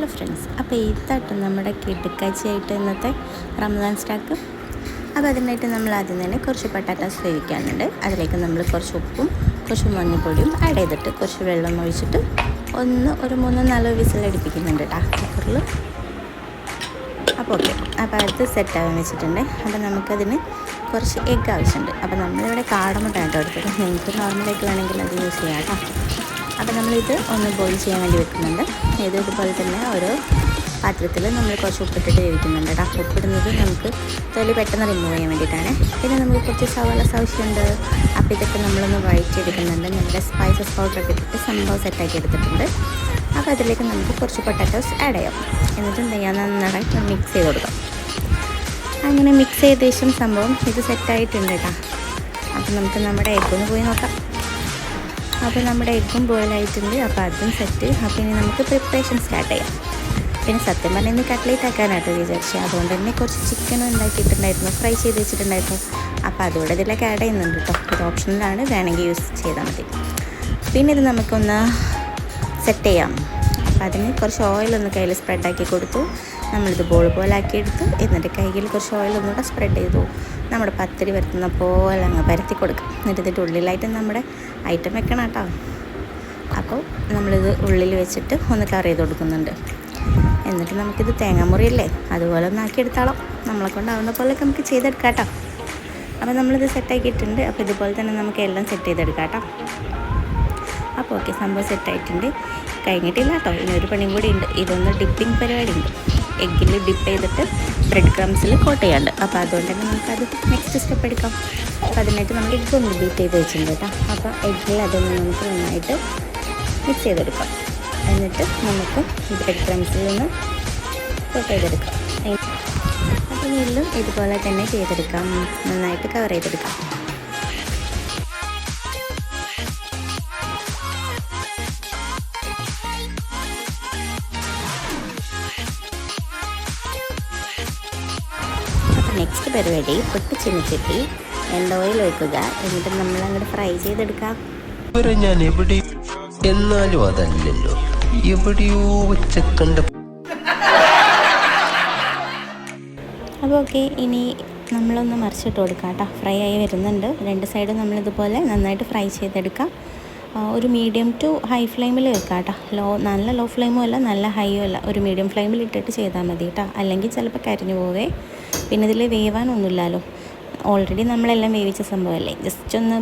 Hello friends, അപ്പോൾ ഇതായിട്ട് നമ്മുടെ കിടുക്കാഴ്ചയായിട്ട് ഇന്നത്തെ റമദാൻ സ്റ്റാക്ക്. അപ്പോൾ അതിനായിട്ട് നമ്മൾ ആദ്യം തന്നെ കുറച്ച് പൊട്ടാറ്റോസ് വേവിക്കാനുണ്ട്. അതിലേക്ക് നമ്മൾ കുറച്ച് ഉപ്പും കുറച്ച് മഞ്ഞൾപ്പൊടിയും ആഡ് ചെയ്തിട്ട് കുറച്ച് വെള്ളം ഒഴിച്ചിട്ട് ഒരു 3-4 വിസിലടിപ്പിക്കുന്നുണ്ട് കേട്ടോ കുക്കറിൽ. അപ്പോൾ ഓക്കെ, അപ്പോൾ അത് സെറ്റാകാൻ വെച്ചിട്ടുണ്ട്. അപ്പോൾ നമുക്കതിന് കുറച്ച് എഗ്ഗ് ആവശ്യമുണ്ട്. അപ്പോൾ നമ്മളിവിടെ കാടമുട്ട കേട്ടോ എടുത്തത്. നിങ്ങൾക്ക് നോർമൽ എഗ്ഗ് വേണമെങ്കിൽ അത് യൂസ് ചെയ്യാം കേട്ടോ. അപ്പോൾ നമ്മളിത് ഒന്ന് ബോയിൽ ചെയ്യാൻ വേണ്ടി വെക്കുന്നുണ്ട്. ഇതുപോലെ തന്നെ ഓരോ പാത്രത്തിൽ നമ്മൾ കുറച്ച് ഉപ്പിട്ടിട്ട് വേവിക്കുന്നുണ്ട് കേട്ടോ. ഉപ്പിടുന്നത് നമുക്ക് തൊലി പെട്ടെന്ന് റിമൂവ് ചെയ്യാൻ വേണ്ടിയിട്ടാണ്. പിന്നെ നമുക്ക് കുറച്ച് സവാള ആവശ്യമുണ്ട്. അപ്പോൾ ഇതൊക്കെ നമ്മളൊന്ന് വഴറ്റിയെടുക്കുന്നുണ്ട്. നമ്മുടെ സ്പൈസസ് പൗഡറൊക്കെ ഇട്ടിട്ട് സംഭവം സെറ്റാക്കി എടുത്തിട്ടുണ്ട്. അപ്പോൾ അതിലേക്ക് നമുക്ക് കുറച്ച് പൊട്ടാറ്റോസ് ആഡ് ചെയ്യാം. എന്നിട്ട് എന്ത് ചെയ്യാൻ നന്നായിട്ട് മിക്സ് ചെയ്ത് കൊടുക്കാം. അങ്ങനെ മിക്സ് ചെയ്ത ശേഷം സംഭവം ഇത് സെറ്റായിട്ടുണ്ട് കേട്ടോ. അപ്പോൾ നമുക്ക് നമ്മുടെ എഗ്ഗ് ഒന്ന് പോയി നോക്കാം. അപ്പോൾ നമ്മുടെ എഗ്ഗും ബോയിലായിട്ടുണ്ട്. അപ്പോൾ അതും സെറ്റ്. അപ്പോൾ ഇനി നമുക്ക് പ്രിപ്പറേഷൻ സ്റ്റാർട്ട് ചെയ്യാം. പിന്നെ സത്യം പറഞ്ഞാൽ ഇന്ന് കട്ട്ലേറ്റ് ആക്കാനായിട്ട് വിചാരിച്ചത്. അതുകൊണ്ട് തന്നെ കുറച്ച് ചിക്കനും ഉണ്ടാക്കിയിട്ടുണ്ടായിരുന്നു, ഫ്രൈ ചെയ്ത് വെച്ചിട്ടുണ്ടായിരുന്നു. അപ്പോൾ അതുകൂടെ ഇതിലേക്ക് ആഡ് ചെയ്യുന്നുണ്ട് കേട്ടോ. ഇത് ഓപ്ഷനിലാണ്, വേണമെങ്കിൽ യൂസ് ചെയ്താൽ മതി. പിന്നെ ഇത് നമുക്കൊന്ന് സെറ്റ് ചെയ്യാം. അപ്പോൾ അതിന് കുറച്ച് ഓയിലൊന്ന് കയ്യിൽ സ്പ്രെഡാക്കി കൊടുത്തു. നമ്മളിത് ബോൾ പോലാക്കിയെടുത്ത് എന്നിട്ട് കയ്യിൽ കുറച്ച് ഓയിലൊന്നുകൂടെ സ്പ്രെഡ് ചെയ്തു. നമ്മുടെ പത്തിരി പരത്തുന്ന പോലെ അങ്ങ് പരത്തി കൊടുക്കും. എന്നിട്ട് ഇതിൻ്റെ ഉള്ളിലായിട്ട് നമ്മുടെ ഐറ്റം വെക്കണം കേട്ടോ. അപ്പോൾ നമ്മളിത് ഉള്ളിൽ വെച്ചിട്ട് ഒന്ന് കവർ ചെയ്ത് കൊടുക്കുന്നുണ്ട്. എന്നിട്ട് നമുക്കിത് തേങ്ങാമുറിയില്ലേ അതുപോലെ ഒന്ന് ആക്കിയെടുത്താളോ. നമ്മളെ കൊണ്ടാവുന്ന പോലെയൊക്കെ നമുക്ക് ചെയ്തെടുക്കാം കേട്ടോ. അപ്പോൾ നമ്മളിത് സെറ്റാക്കിയിട്ടുണ്ട്. അപ്പോൾ ഇതുപോലെ തന്നെ നമുക്ക് എല്ലാം സെറ്റ് ചെയ്തെടുക്കാം കേട്ടോ. അപ്പോൾ ഓക്കെ, സംഭവം സെറ്റായിട്ടുണ്ട്. കഴിഞ്ഞിട്ടില്ല കേട്ടോ, ഇനി ഒരു പണിയും കൂടി ഉണ്ട്. ഇതൊന്ന് ഡിപ്പിങ് പരിപാടി ഉണ്ട്. എഗ്ഗിൽ ഡിപ്പ് ചെയ്തിട്ട് ബ്രെഡ് ക്രംസിൽ കോട്ട് ചെയ്യാണ്ട്. അപ്പോൾ അതുകൊണ്ട് തന്നെ നമുക്കത് നെക്സ്റ്റ് സ്റ്റെപ്പ് എടുക്കാം. അപ്പോൾ അതിനായിട്ട് നമ്മൾ എഗ്ഗ് ഒന്ന് ബീറ്റ് ചെയ്ത് വെച്ചിട്ടുണ്ട് കേട്ടോ. അപ്പോൾ എഗ്ഗിൽ അതൊന്ന് നമുക്ക് നന്നായിട്ട് മിക്സ് ചെയ്തെടുക്കാം. എന്നിട്ട് നമുക്ക് ബ്രെഡ് ക്രംസിൽ നിന്ന് കോട്ട് ചെയ്തെടുക്കാം. അപ്പോൾ വീണ്ടും ഇതുപോലെ തന്നെ ചെയ്തെടുക്കാം. നന്നായിട്ട് കവർ ചെയ്തെടുക്കാം. നെക്സ്റ്റ് പരിപാടി പൊട്ടിച്ചിനിച്ചിട്ട് എണ്ണ ഓയിൽ ഒഴിക്കുക. എന്നിട്ട് നമ്മൾ അങ്ങോട്ട് ഫ്രൈ ചെയ്തെടുക്കാം. ഞാൻ എവിടെ എന്നാലും അതല്ലല്ലോ, എവിടെയോ വെച്ചക്കണ്ട. അപ്പോൾ ഓക്കെ, ഇനി നമ്മളൊന്ന് മറിച്ചിട്ട് കൊടുക്കാം കേട്ടോ. ഫ്രൈ ആയി വരുന്നുണ്ട്. രണ്ട് സൈഡും നമ്മളിതുപോലെ നന്നായിട്ട് ഫ്രൈ ചെയ്തെടുക്കാം. ഒരു മീഡിയം ടു ഹൈ ഫ്ലെയിമിൽ വെക്കാം കേട്ടോ. നല്ല ലോ ഫ്ലെയിമും അല്ല, നല്ല ഹൈയും അല്ല. ഒരു മീഡിയം ഫ്ലെയിമിൽ ഇട്ടിട്ട് ചെയ്താൽ മതി കേട്ടോ. അല്ലെങ്കിൽ ചിലപ്പോൾ കരിഞ്ഞു പോവേ. പിന്നെ ഇതിൽ വേവാനൊന്നുമില്ലല്ലോ, ഓൾറെഡി നമ്മളെല്ലാം വേവിച്ച സംഭവമല്ലേ, ജസ്റ്റ് ഒന്ന്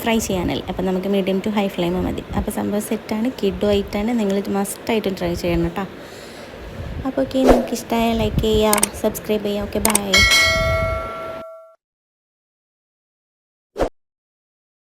ഫ്രൈ ചെയ്യാനല്ലേ. അപ്പോൾ നമുക്ക് മീഡിയം ടു ഹൈ ഫ്ലെയിം മതി. അപ്പോൾ സംഭവം സെറ്റാണ്, കിഡോ ആയിട്ടാണ്. നിങ്ങളിത് മസ്റ്റായിട്ടും ട്രൈ ചെയ്യണം കേട്ടോ. അപ്പോൾ ഓക്കെ, നിങ്ങൾക്ക് ഇഷ്ടമായ ലൈക്ക് ചെയ്യുക, സബ്സ്ക്രൈബ് ചെയ്യുക. Okay, by.